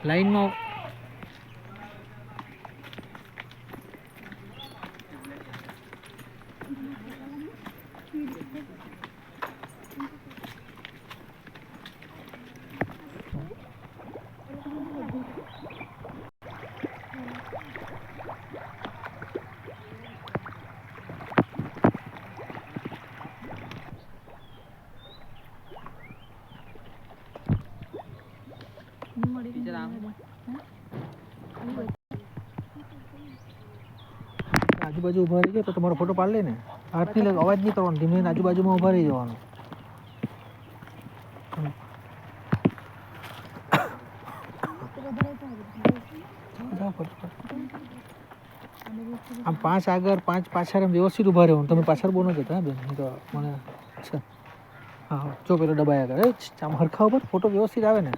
line में आजूबाजू उभा रही तो तुम्हारा फोटो पाड़ लेने हाथ नहीं लगा अवाज नहीं करवाना धीमे आजूबाजू में उभा रही जवाना आम 5 आगर 5 पाछळ व्यवस्थित उभा रहून तुम्ही पाछळ बोनो जता बेन तो મને अच्छा हाँ जो पेलो दबाया करे आम हरखा ऊपर फोटो व्यवस्थित आवे ने